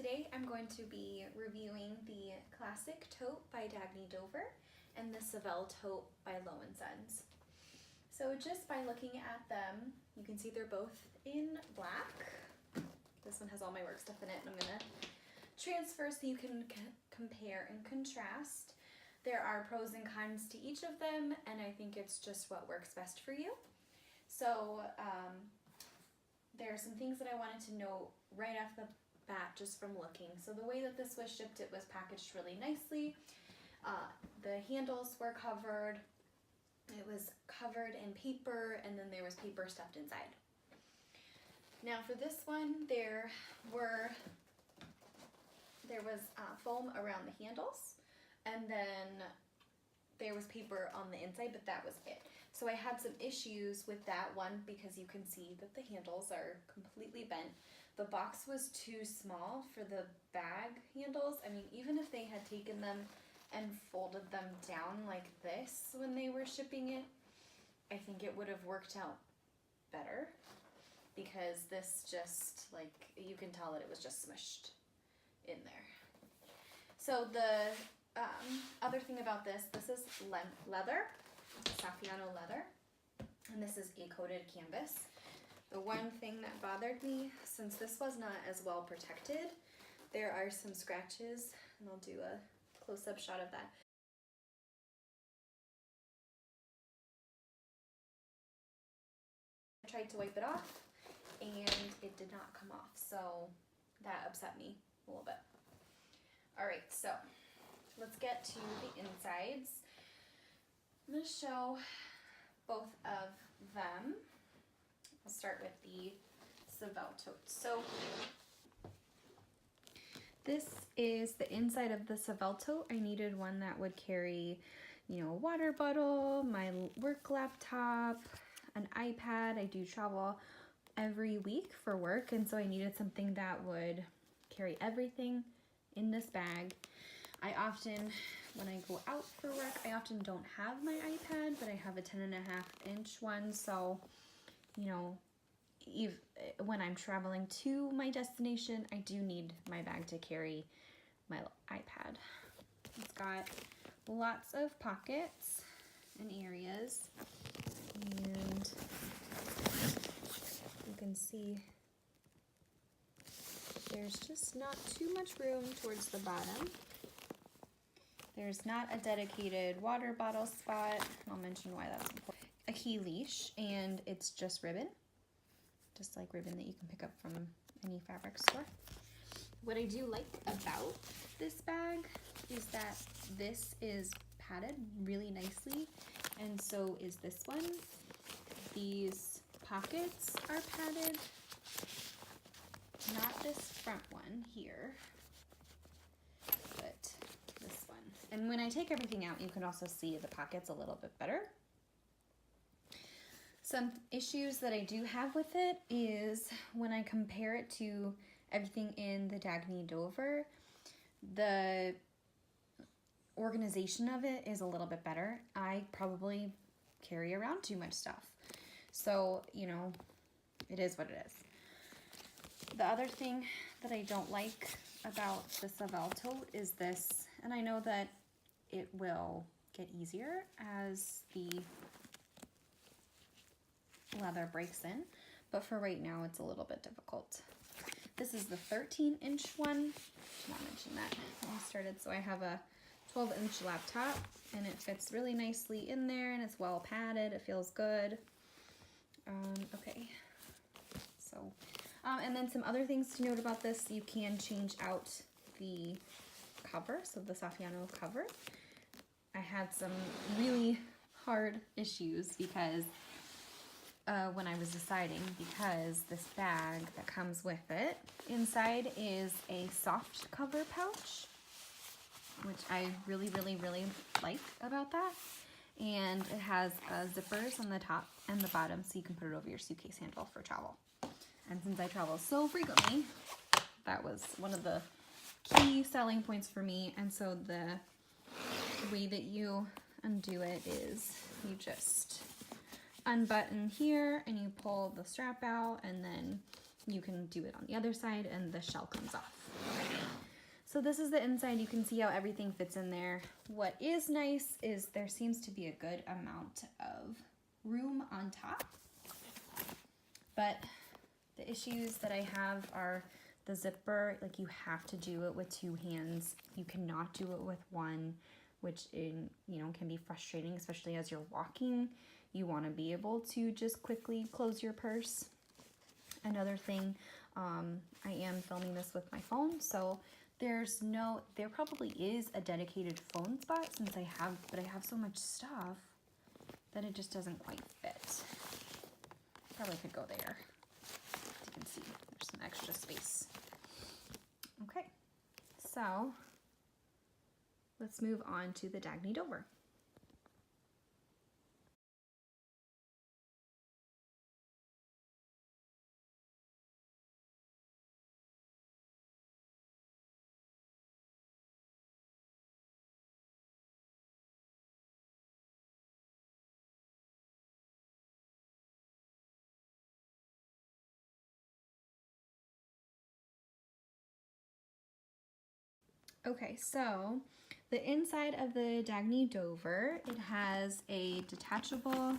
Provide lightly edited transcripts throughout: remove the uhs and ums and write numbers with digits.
today I'm going to be reviewing the classic Tote by Dagne and the Seville Tote by lo&sons. So just by looking at them, you can see they're both in black. This one has all my work stuff in it, and I'm gonna transfer so you can compare and contrast. There are pros and cons to each of them, and I think it's just what works best for you. So there are some things that I wanted to note right off the bat just from looking. So the way that this was shipped, it was packaged really nicely. The handles were covered. It was covered in paper, and then there was paper stuffed inside. Now for this one, there was foam around the handles, and then there was paper on the inside, but that was it. So I had some issues with that one because you can see that the handles are completely bent. The box was too small for the bag handles. I mean, even if they had taken them and folded them down like this when they were shipping it, I think it would have worked out better, because this just, like, you can tell that it was just smushed in there. So the other thing about this is leather, Saffiano leather, and this is a coated canvas. The one thing that bothered me, since this was not as well protected, there are some scratches, and I'll do a close-up shot of that. I tried to wipe it off, and it did not come off, so that upset me a little bit. All right, so let's get to the insides. I'm going to show both of them. I'll start with the Seville Tote. So this is the inside of the Seville Tote. I needed one that would carry, you know, a water bottle, my work laptop, an iPad. I do travel every week for work, and so I needed something that would carry everything in this bag. I often, when I go out for work, I often don't have my iPad, but I have a 10.5-inch one, so, you know, when I'm traveling to my destination, I do need my bag to carry my iPad. It's got lots of pockets and areas, and you can see there's just not too much room towards the bottom. There's not a dedicated water bottle spot. I'll mention why that's important. A key leash, and it's just ribbon. Just like ribbon that you can pick up from any fabric store. What I do like about this bag is that this is padded really nicely, and so is this one. These pockets are padded. Not this front one here, but this one. And when I take everything out, you can also see the pockets a little bit better. Some issues that I do have with it is when I compare it to everything in the Dagne Dover, the organization of it is a little bit better. I probably carry around too much stuff. So, you know, it is what it is. The other thing that I don't like about the Seville Tote is this, and I know that it will get easier as the leather breaks in, but for right now it's a little bit difficult. This is the 13-inch one. Did not mention that when I started. So I have a 12-inch laptop, and it fits really nicely in there, and it's well padded. It feels good. Okay, so and then some other things to note about this: you can change out the cover, so the Saffiano cover. I had some really hard issues because when I was deciding, because this bag that comes with it, inside is a soft cover pouch, which I really, really, really like about that. And it has zippers on the top and the bottom, so you can put it over your suitcase handle for travel. And since I travel so frequently, that was one of the key selling points for me. And so the way that you undo it is you just unbutton here and you pull the strap out, and then you can do it on the other side and the shell comes off. So this is the inside. You can see how everything fits in there. What is nice is there seems to be a good amount of room on top. But the issues that I have are the zipper. Like, you have to do it with 2 hands. You cannot do it with one, which can be frustrating, especially as you're walking. You want to be able to just quickly close your purse. Another thing, I am filming this with my phone, so there probably is a dedicated phone spot but I have so much stuff that it just doesn't quite fit. Probably could go there. As you can see, there's some extra space. Okay, so let's move on to the Dagne Dover. Okay, so the inside of the Dagne Dover, it has a detachable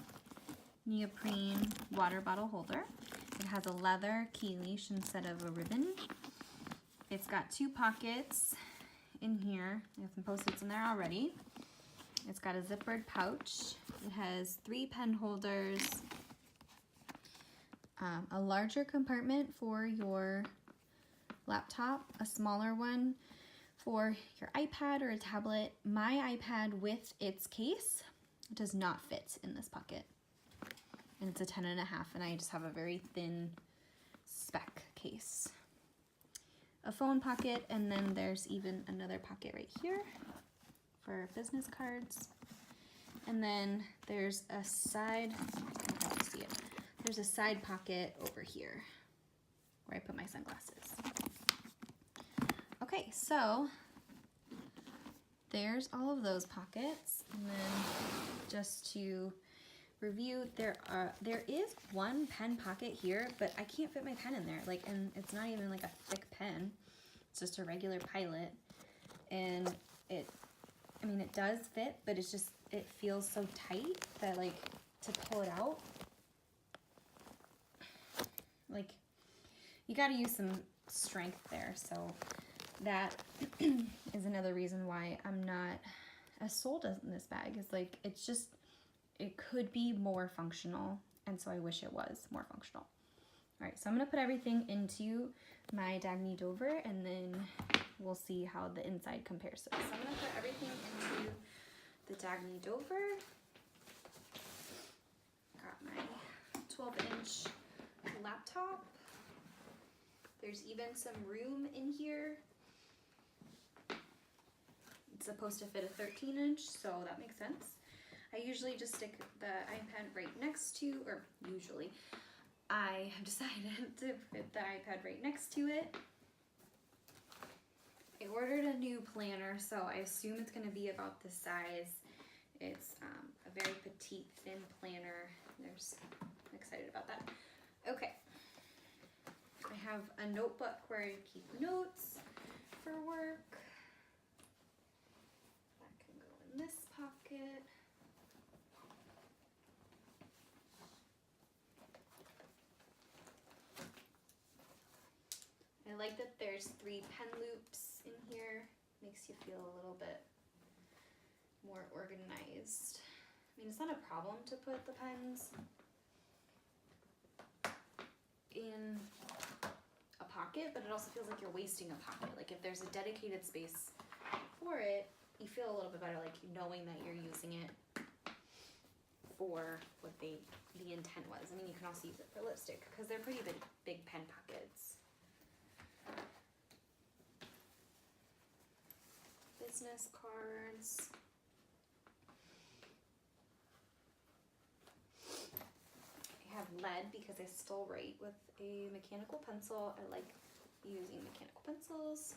neoprene water bottle holder. It has a leather key leash instead of a ribbon. It's got 2 pockets in here. I have some Post-its in there already. It's got a zippered pouch. It has 3 pen holders, a larger compartment for your laptop, a smaller one for your iPad or a tablet. My iPad with its case does not fit in this pocket. And it's a 10.5, and I just have a very thin spec case. A phone pocket, and then there's even another pocket right here for business cards. And then there's a side, I don't know how to see it. There's a side pocket over here where I put my sunglasses. Okay, so there's all of those pockets. And then just to review, there is one pen pocket here, but I can't fit my pen in there. And it's not even like a thick pen. It's just a regular Pilot. And it does fit, but it feels so tight that to pull it out, you gotta use some strength there. So that is another reason why I'm not as sold in this bag. It could be more functional, and so I wish it was more functional. All right, so I'm gonna put everything into my Dagne Dover, and then we'll see how the inside compares to this. So I'm gonna put everything into the Dagne Dover. Got my 12-inch laptop. There's even some room in here. It's supposed to fit a 13-inch, so that makes sense. I usually just stick the iPad right next to, I have decided to fit the iPad right next to it. I ordered a new planner, so I assume it's going to be about this size. It's a very petite, thin planner. I'm excited about that. Okay. I have a notebook where I keep notes for work. That can go in this pocket. I like that there's 3 pen loops in here. Makes you feel a little bit more organized. It's not a problem to put the pens in a pocket, but it also feels like you're wasting a pocket. If there's a dedicated space for it, you feel a little bit better, knowing that you're using it for what the intent was. You can also use it for lipstick because they're pretty big pen pockets. Business cards. I have lead because I still write with a mechanical pencil. I like using mechanical pencils.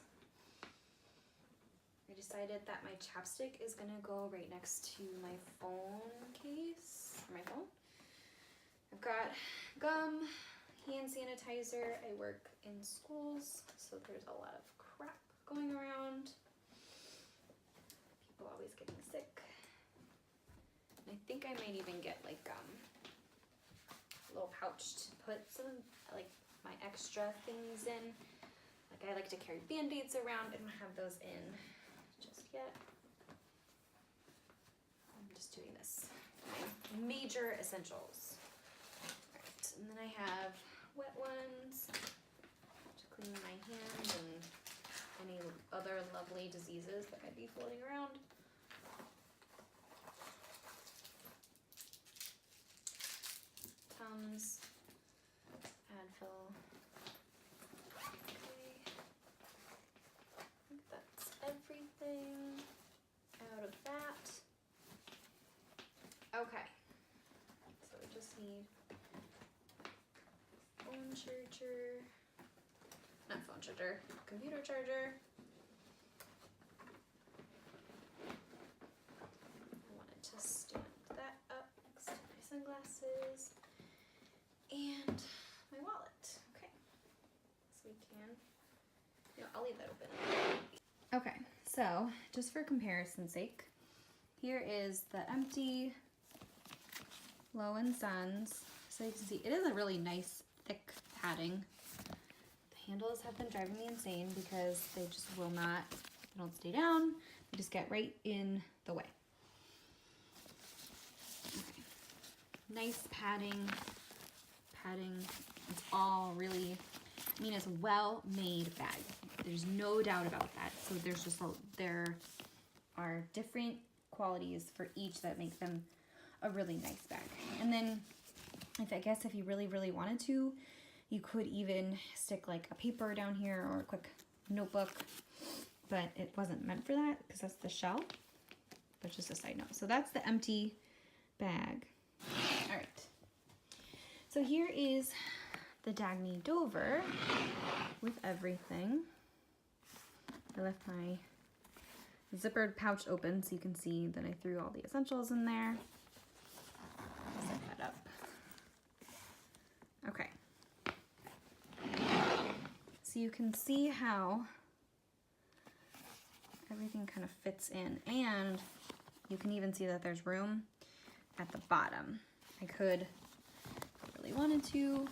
I decided that my chapstick is gonna go right next to my phone case, or my phone. I've got gum, hand sanitizer. I work in schools, so there's a lot of crap going around. People always getting sick. And I think I might even get like a little pouch to put some like my extra things in. Like I like to carry Band-Aids around. I don't have those in just yet. I'm just doing this. My major essentials. All right, and then I have wet ones to clean my hands and any other lovely diseases that might be floating around. Tums, Advil. Okay. I think that's everything out of that. Okay. So we just need phone charger. Not phone charger, computer charger. I wanted to stand that up next to my sunglasses and my wallet. Okay, so we can, I'll leave that open. Okay, so just for comparison's sake, here is the empty lo&sons. So you can see it is a really nice thick padding. Handles have been driving me insane because they just will not, they don't stay down, they just get right in the way. Okay. Nice padding, it's all really, I mean, it's a well-made bag. There's no doubt about that. So there's just, there are different qualities for each that make them a really nice bag. And then, I guess if you really, really wanted to, you could even stick like a paper down here or a quick notebook, but it wasn't meant for that because that's the shell, but just a side note. So that's the empty bag. All right. So here is the Dagne Dover with everything. I left my zippered pouch open so you can see that I threw all the essentials in there. Set that up. Okay. So you can see how everything kind of fits in, and you can even see that there's room at the bottom. I could, if I really wanted to,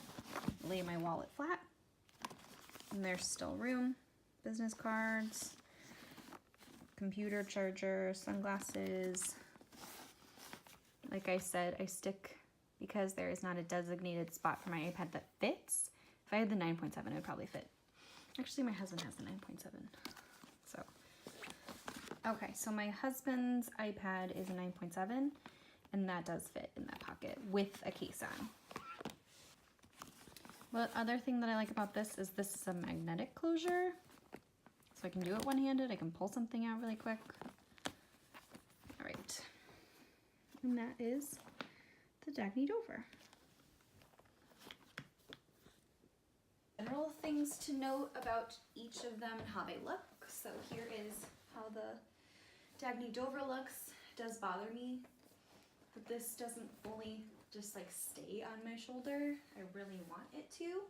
lay my wallet flat, and there's still room. Business cards, computer charger, sunglasses. Like I said, I stick, because there is not a designated spot for my iPad that fits. If I had the 9.7, it would probably fit. Actually, my husband has the 9.7. So, okay, so my husband's iPad is a 9.7, and that does fit in that pocket with a case on. What other thing that I like about this is a magnetic closure. So I can do it one-handed. I can pull something out really quick. All right. And that is the Dagne Dover. General things to note about each of them and how they look. So here is how the Dagne Dover looks. It does bother me that this doesn't fully just like stay on my shoulder. I really want it to.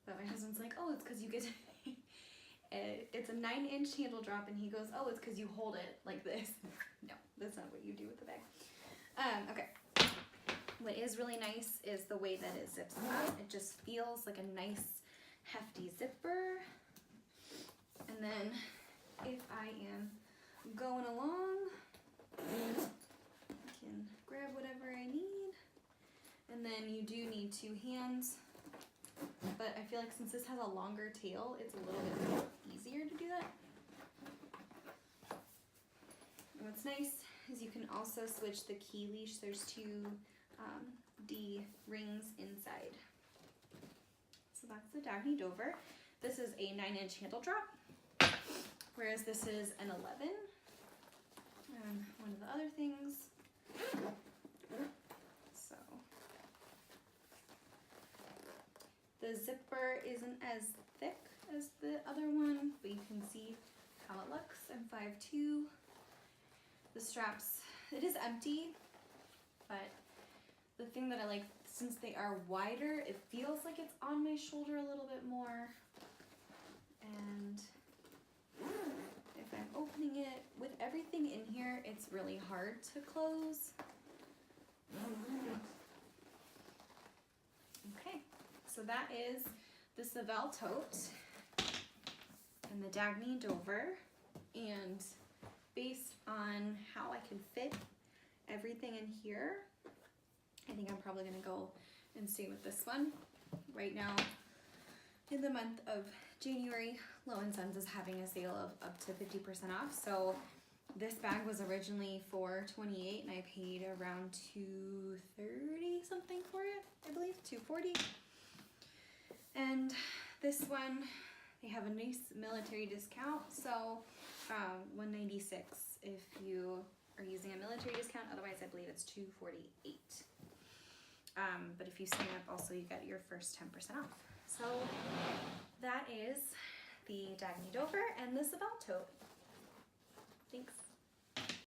But my husband's like, oh, it's because you get to it's a 9-inch handle drop, and he goes, oh, it's because you hold it like this. No, that's not what you do with the bag. Okay. What is really nice is the way that it zips up. It just feels like a nice hefty zipper. And then if I am going along, I can grab whatever I need. And then you do need 2 hands. But I feel like since this has a longer tail, it's a little bit easier to do that. And what's nice is you can also switch the key leash. There's 2 D rings inside. So that's the Dagne Dover. This is a 9-inch handle drop, whereas this is an 11. One of the other things. So the zipper isn't as thick as the other one, but you can see how it looks. I'm 5'2". The straps, it is empty, but the thing that I like, since they are wider, it feels like it's on my shoulder a little bit more. And really hard to close. Okay, so that is the Seville Tote and the Dagne Dover, and based on how I can fit everything in here, I think I'm probably gonna go and stay with this one. Right now, in the month of January, Lo&Sons is having a sale of up to 50% off. So this bag was originally $4.28 and I paid around $2.30 something for it, I believe, $2.40. And this one, they have a nice military discount, so $196 if you are using a military discount. Otherwise, I believe it's $2.48. But if you sign up, also you get your first 10% off. So that is the Dagne Dover and the Seville Tote.